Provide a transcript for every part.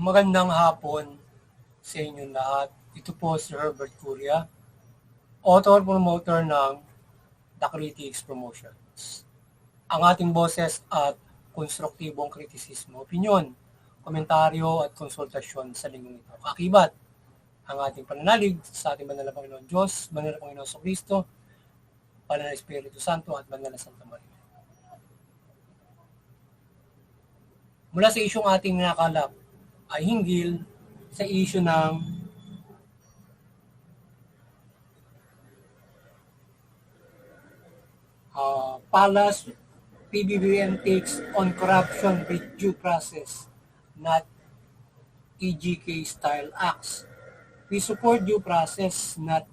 Magandang hapon sa inyong lahat. Ito po si Herbert Curia, author-promoter ng The Critics Promotions. Ang ating boses at konstruktibong kritisismo, opinyon, komentaryo at konsultasyon sa linggong ito. Kakibat ang ating pananalig sa ating Banal na Panginoon Diyos, Banal na Panginoon sa Kristo, Banal na Espiritu Santo at Banal na Santa Maria. Mula sa isyong ating nakalap ay hinggil sa isyu ng Palace PBBM takes on corruption with due process, not EGK-style acts. We support due process, not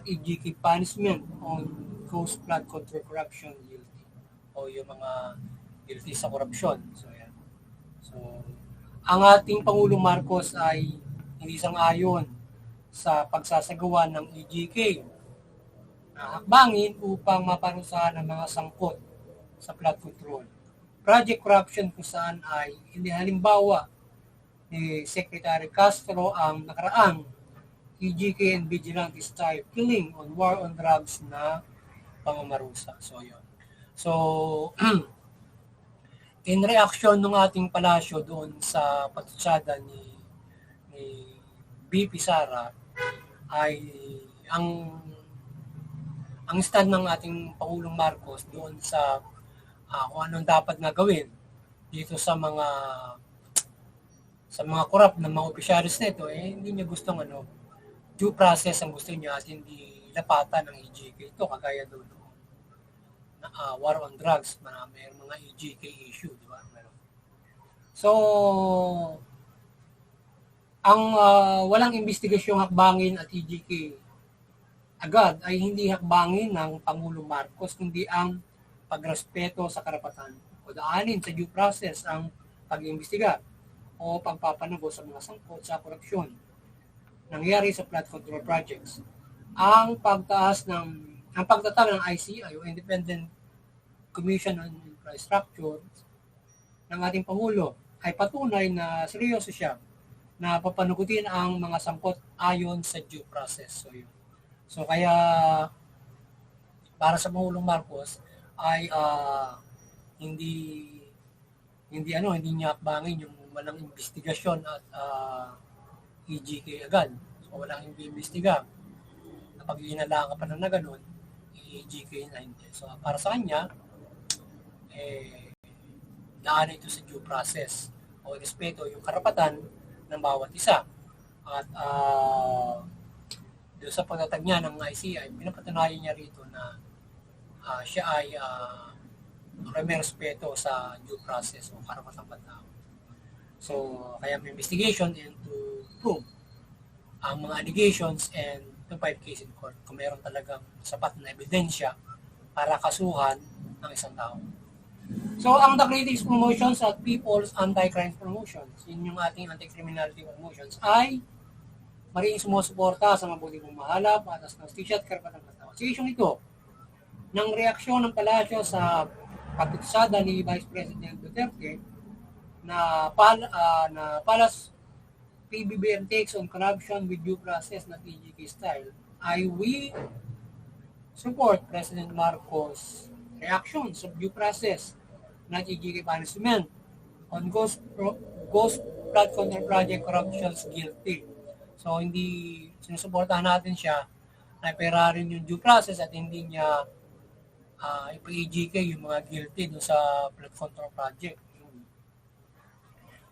EGK punishment on ghost flood control corruption guilty. O yung mga guilty sa korupsyon. So, yan. So, ang ating Pangulong Marcos ay hindi sang-ayon sa pagsasagawa ng EGK na hakbangin upang maparusahan ang mga sangkot sa flood control. Project corruption kung saan ay inihalimbawa ni Secretary Castro ang nakaraang EGK and vigilante style killing on war on drugs na pangamarusa. So, yun. So, in reaction ng ating palasyo doon sa pagtsatsada ni BP Sara ay ang stand ng ating Pangulong Marcos doon sa kung anong dapat na gawin dito sa mga corrupt na mga opisyalis nito, hindi niya gustong due process ang gusto niya at hindi lapatan ng EGK. Ito kagaya doon war on drugs, may mga EGK issue, di ba? So, ang walang investigasyong hakbangin at EGK agad ay hindi hakbangin ng Pangulong Marcos, kundi ang pagrespeto sa karapatan o daanin sa due process ang pag-imbestiga o pagpapanago sa mga sangkot sa korupsyon nangyari sa flood control projects. Ang pagtatag ng ICI o Independent Commission on Infrastructure ng ating Pangulo ay patunay na seryoso siya na papanugutin ang mga sangkot ayon sa due process. So kaya para sa Pangulong Marcos ay hindi niya akbangin yung walang investigasyon at EGK agad. So walang imbestiga. Kapag hinala ka pa na gano'n, EGK na hindi. So para sa kanya, daan ito sa due process o respeto yung karapatan ng bawat isa. At doon sa pagtatag niya ng ICI, pinapatunayan niya rito na siya ay may respeto sa due process o karapatang pantao. So, kaya may investigation and to prove ang mga allegations and to fight case in court kung mayroon talagang sapat na ebidensya para kasuhan ng isang tao. So, ang The Critics Promotions at People's Anti-Crime Promotions, yun yung ating anti-criminality promotions, ay mariing sumusuporta sa mabuting pamahala, patas ng justisya at karapatang pantao. Sa isyong ito, ng reaksyon ng palasyo sa pagtutsada ni Vice President Duterte na Palace PBBM takes on corruption with due process na EGK style, ay we support President Marcos' reaction sa due process na EGK punishment on ghost flood control project corruptions guilty. So, hindi sinusuportahan natin siya na iperarin yung due process at hindi niya ipa-EGK yung mga guilty doon sa flood control project.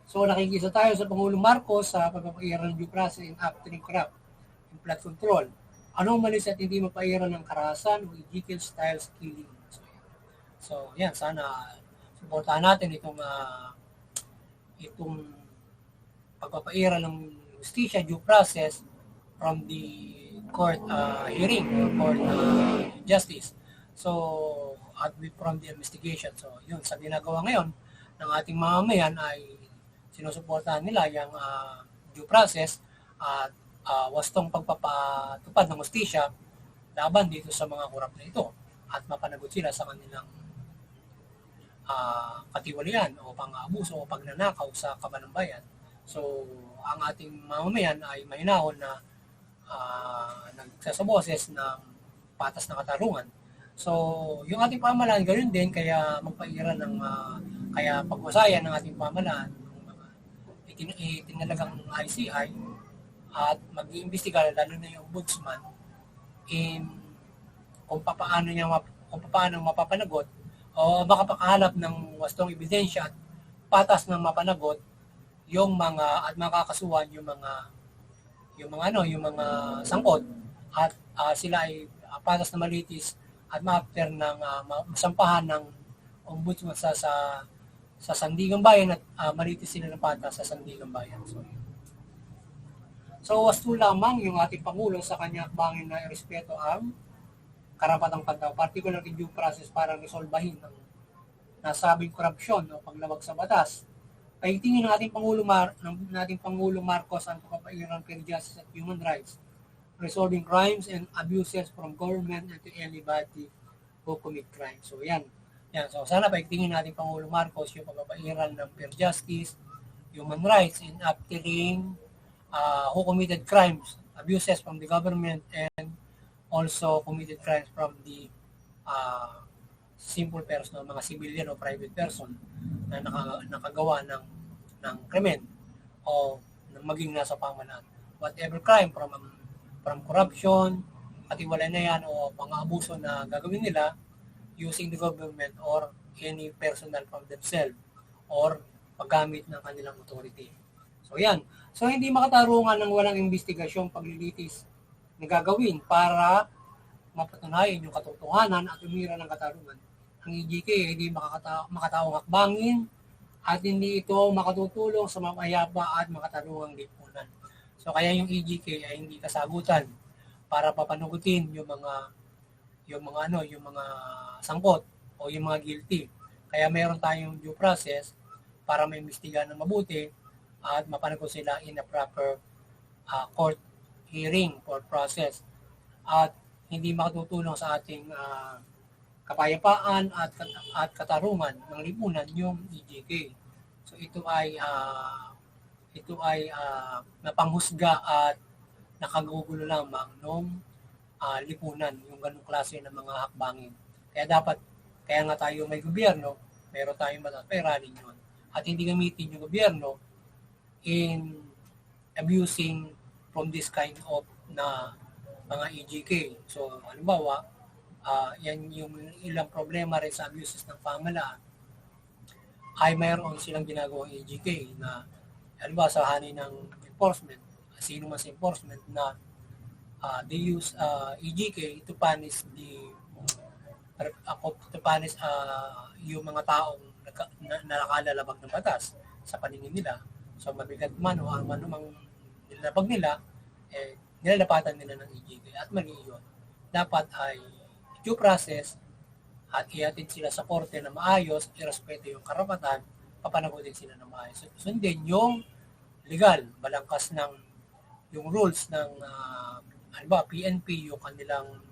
So, nakikisa tayo sa Pangulong Marcos sa pagpapairan ng due process in acting corrupt in flood control. Anong malis at hindi mapairan ng karahasan o EGK style killing. So, yan, sana suportahan natin itong pagpapairan ng justisya due process from the court hearing or court justice. So, at from the investigation. So, yun, sa ginagawa ngayon ng ating mamamayan ay sinusuportahan nila yung due process at wastong pagpapatupad ng justisya laban dito sa mga korap na ito at mapanagot sila sa kanilang katiwalian o pang-aabuso o pagnanakaw sa kabalambayan. So, ang ating mamamayan ay mahinahon na nagsasaboses ng patas na katarungan. So, yung ating pamahalaan, ganoon din, kaya magpairan ng, kaya pagwasayan ng ating pamahalaan, ng mga itinalagang ICI, at mag-iimbestiga, lalo na yung ombudsman, in kung paano mapapanagot o makapakahanap ng wastong ebidensya at patas ng mapanagot yung mga at makakasuhan yung mga sangkot at sila ay patas na malitis at ma-after ng masampahan ng ombudsman sa Sandigang Bayan at malitis sila ng patas sa Sandigang Bayan. So wasto lamang yung ating Pangulo sa kanya bangin na irespeto ang karapatang pantao, particularly due process para resolbahin ang nasabing korupsyon o paglabag sa batas. Paigtingin ng ating Pangulo Marcos ang pagpapairan kay justice at human rights, resolving crimes and abuses from government and to anybody who commit crime. So yan. So sana paigtingin natin Pangulo Marcos yung pagpapairan ng fair justice, human rights, and uttering who committed crimes, abuses from the government, and also committed crimes from the simple person, mga civilian o private person na nakagawa ng krimen o maging nasa pamahalaan. Whatever crime from corruption, katiwala na yan o pang-abuso na gagawin nila using the government or any personal from themselves or paggamit ng kanilang authority. So yan. So hindi makatarungan ng walang investigasyong paglilitis na gagawin para mapatunayan yung katotohanan at umira ng katarungan. Ang EJK ay hindi makataong hakbangin at hindi ito makatutulong sa mamayapa at makatarungang lipunan. So kaya yung EJK ay hindi kasagutan para papanugutin yung mga sangkot o yung mga guilty. Kaya mayroon tayong due process para maimbestigahan ng mabuti at mapanagot sila in a proper court hearing or process. At hindi makatutulong sa ating kapayapaan at katarungan ng lipunan yung EJK. So ito ay napanghusga at nakagugulo lamang ng lipunan, yung ganung klase ng mga hakbangin. Kaya nga tayo may gobyerno, meron tayong mataperanin yun. At hindi gamitin yung gobyerno in abusing from this kind of na mga EJK. So, halimbawa, yan yung ilang problema rin sa abuses ng pamahalaan ay mayroon silang ginagawang EJK na halimbawa sa hanin ng enforcement, sino man sa enforcement na they use EJK to punish yung mga taong nakalalabag ng batas sa paningin nila. So mabigat man o ang manumang nilalabag nila, nilalapatan nila ng EJK at mali yun. Dapat ay due process at ihatid sila sa korte na maayos, irespeto yung karapatan, papanagutin sila ng maayos. Sundin yung legal, balangkas ng yung rules ng halimbawa PNP, yung kanilang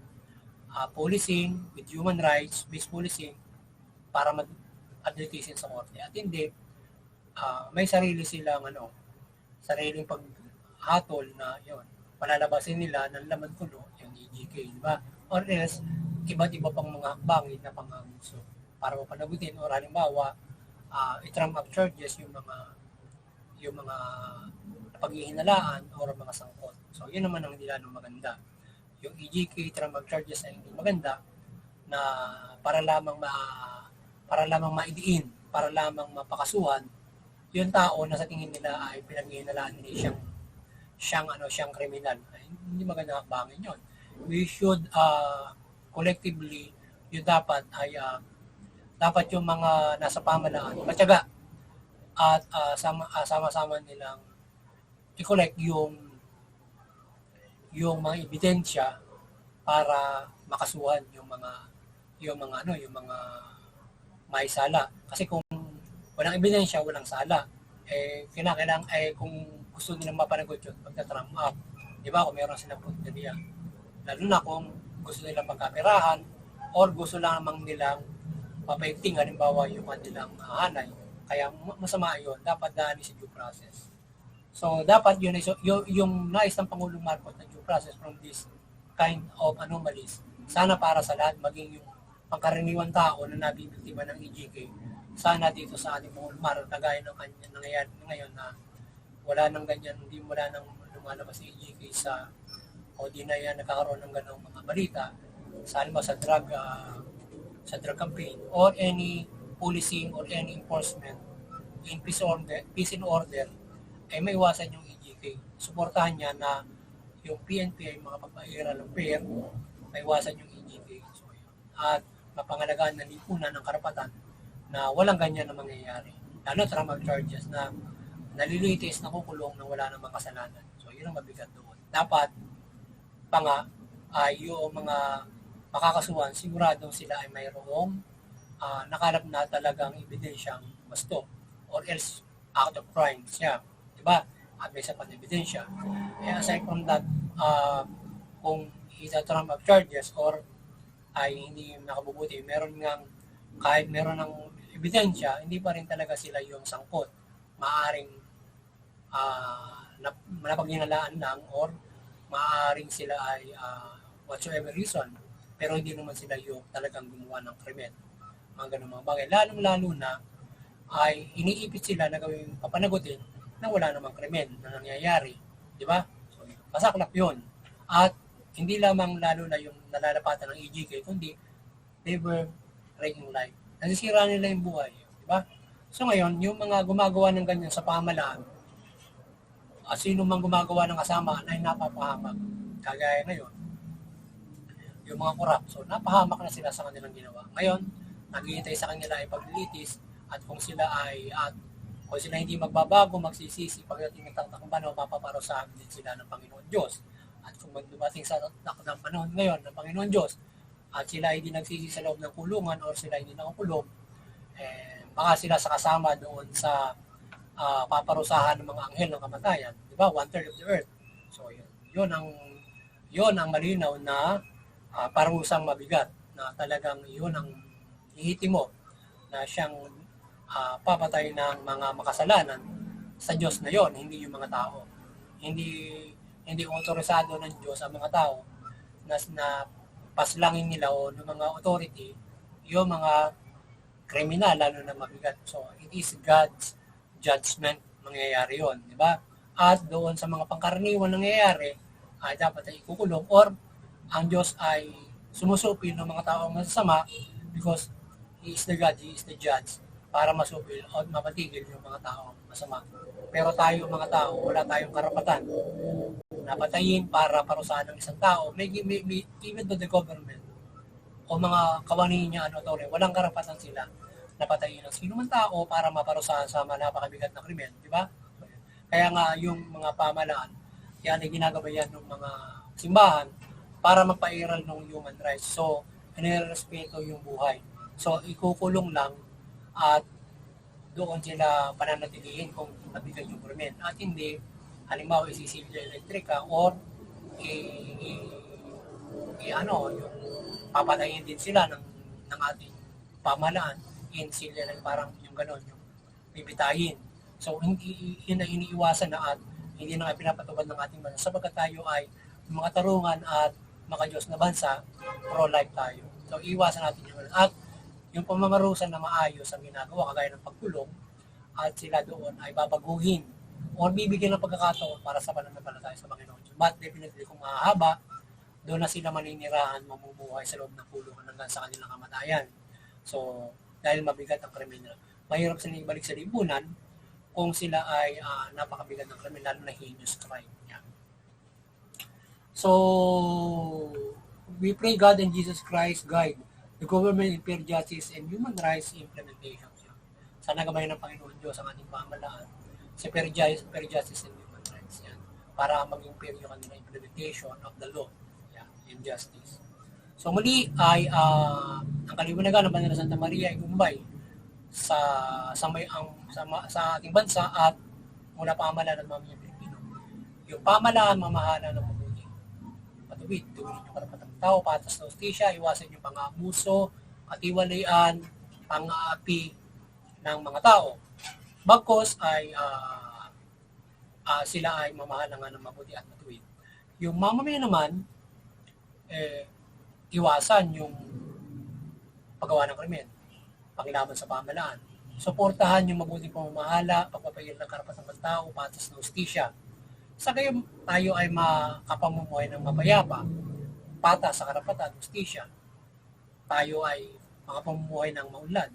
policing with human rights based policing para mag-advocacy sa korte. At hindi may sarili silang sariling paghatol na yun, palalabasin nila ng laman kulo yung EJK, di ba? Or else iba't iba pang mga hakbangin na pang-abuso para mapanagutin or halimbawa i-trump up charges yung mga paghihinalaan or mga sangkot. So yun naman ang hindi lalong maganda. Yung EJK trump up charges ay hindi maganda na para lamang maidiin, para lamang mapakasuhan yung tao na sa tingin nila ay pinaghihinalaan nila siyang kriminal. Ay, hindi maganda hakbangin yun. We should collectively yung dapat yung mga nasa pamahalaan matyaga at sama-sama nilang i-collect yung mga ebidensya para makasuhan yung mga maisala. Kasi kung walang ebidensya, walang sala. Kinakailangan kung gusto nilang mapanagot yun, magta-trump up. Di ba? Kung meron silang punteriya. Lalo na kung gusto nilang pagkapirahan or gusto lamang nilang papaigting halimbawa yung kanilang hanay. Kaya masama yun, dapat daanin sa due process. So dapat yun yung nais ng Pangulong Marcos na due process from this kind of anomalies, sana para sa lahat, maging yung pangkaraniwang tao na nabibiktima ng EJK, sana dito sa ating Pangulong Marcos, kagaya ng kanya nangyayari ngayon na wala nang ganyan, hindi wala nang lumalabas sa EJK o di na yan nagkakaroon ng ganong mga balita sa sa drug campaign or any policing or any enforcement in peace and order, ay may iwasan yung EJK. Suportahan niya na yung PNP ay makapag-airal ng fair, may iwasan yung EJK. So, at mapangalagaan ng lipunan ng karapatan na walang ganyan na mangyayari. Lalo trauma charges na nalilitis na kukulong na wala namang kasalanan. So, yun ang mabigat doon. Dapat pa nga ay yung mga makakasuhan, siguradong sila ay mayroong nakalap na talagang ebidensyang gusto or else act of crime siya. Diba? At may sapat na ebidensya. Aside from that, kung itatrump of charges or ay hindi nakabubuti, meron ngang kahit meron ng ebidensya, hindi pa rin talaga sila yung sangkot. Maaring napaghinalaan lang or maaring sila ay whatsoever reason, pero hindi naman sila yung talagang gumawa ng krimen. Mga ganun mga bagay. Lalong-lalo na ay iniipit sila na gawing papanagutin na wala namang krimen na nangyayari. Di ba? So, masaklap yun. At hindi lamang lalo na yung nalalapatan ng EJK, kundi they were breaking life. Nasisira nila yung buhay. Di ba? So ngayon, yung mga gumagawa ng ganyan sa pamahalaan, at sino mang gumagawa ng kasama ay napapahamak. Kagaya ngayon, yung mga korap, so napahamak na sila sa kanilang ginawa. Ngayon, naghihintay sa kanila ay paglilitis at kung sila hindi magbabago, magsisisi, pagdating ng takdang panahon, mapaparusahan din sila ng Panginoon Diyos. At kung magdumating sa takdang panahon ngayon ng Panginoon Diyos, at sila hindi nagsisi sa loob ng kulungan or sila hindi nakakulong, baka sila sa kasama doon sa paparusahan ng mga anghel ng kamatayan, di ba? 1/3 of the earth. So yun ang malinaw na parusang mabigat na talagang yun ang ihitimo na siyang papatay ng mga makasalanan sa Diyos na yon, hindi yung mga tao. Hindi otorisado ng Diyos ang mga tao na paslangin nila o ng mga authority yung mga kriminal, lalo na mabigat. So it is God's judgment mangyayari yon, di ba? At doon sa mga pangkaraniwan nangyayari, ay dapat ay ikukulong or ang Diyos ay sumusupil ng mga taong masasama because He is the God, He is the judge para masupil o mapatigil yung mga taong masama. Pero tayo mga tao, wala tayong karapatan na patayin para parusahan ng isang tao. Even though the government o mga kawani niya, walang karapatan sila napatayin ng sino man tao para maparusahan sa napakabigat na krimen, di ba? Kaya nga yung mga pamahalaan, yan ay ginagabayan ng mga simbahan para magpairal ng human rights. So, inirespeto yung buhay. So, ikukulong lang at doon sila pananatilihin kung nabigat yung krimen. At hindi, halimbawa isisilya elektrika or yung papatayin din sila ng ating pamahalaan in sila lang parang yung gano'n, yung bibitayin. So, hindi yun na iniiwasan na at hindi na pinapatubad ng ating bansa sapagkat tayo ay mga tarungan at mga Diyos na bansa, pro-life tayo. So, iwasan natin yung at yung pamamarusan na maayos ang ginagawa, kagaya ng pagkulong, at sila doon ay babaguhin o bibigyan ng pagkakataon para sa pananampalataya sa Panginoon. But definitely kung mahaba, doon na sila maninirahan, mamumuhay sa loob ng kulungan hanggang sa kanilang kamatayan. So, dahil mabigat ang krimen nila, mahirap sila ibalik sa lipunan kung sila ay napakabigat ng krimen, lalo na heinous crime. Yan. So, we pray God and Jesus Christ guide the government in fair justice and human rights implementation. Sana gabayan ng Panginoon Diyos ang ating pamahalaan sa fair justice and human rights. Yan. Para maging fair yung kanilang implementation of the law and justice. So muli ay ang kaliwanagan ng Banal na Santa Maria ay gumbay sa ating bansa at mula pamahalaan ng mga Pilipino. Yung pamahalaan, mamahala ng mabuti. Tuwid yung karapatang tao, patas na hustisya, iwasan yung pang-abuso, katiwalian, pang-aapi ng mga tao. Bagkos ay sila ay mamahalangan ng mabuti at matuwid. Yung mamamayan naman, iwasan yung paggawa ng krimen, pangilaban sa pamahalaan. Suportahan yung mabuting pamamahala, pagpapahil ng karapatan ng tao, patas ng hustisya. Sa gayon, tayo ay makapamumuhay ng mapayapa, patas sa karapatan, hustisya. Tayo ay makapamumuhay ng maunlad.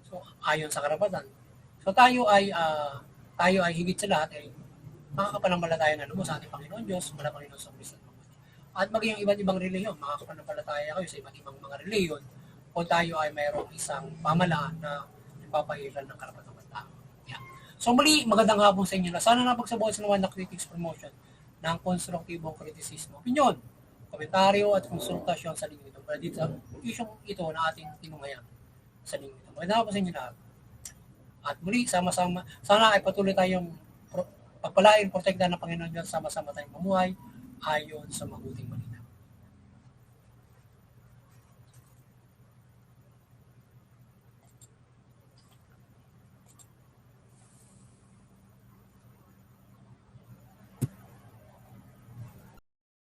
So, ayon sa karapatan. So, tayo ay higit sa lahat ay makakapanampalataya na lubos sa ating Panginoon Diyos, mula Panginoon sa Kristo. At maging iba't ibang reliyon, makakapanampalataya kayo sa iba't ibang mga reliyon o tayo ay mayroong isang pamalaan na ipapahiran ng karapatan ng tao. Yeah. So muli, magandang hapon sa inyo na sana napagsabuhay sa naman na critics promotion ng konstruktibong kritisismo, opinyon, komentaryo at konsultasyon sa linggo ito. Para dito sa isyong ito na ating tinungayan sa linggo ito. Magandang hapon sa inyo lahat. At muli, sama-sama, sana ay patuloy tayong pagpalain, protektahan ng Panginoon Diyos, sama-sama tayong mamuhay ayon sa mabuting balita.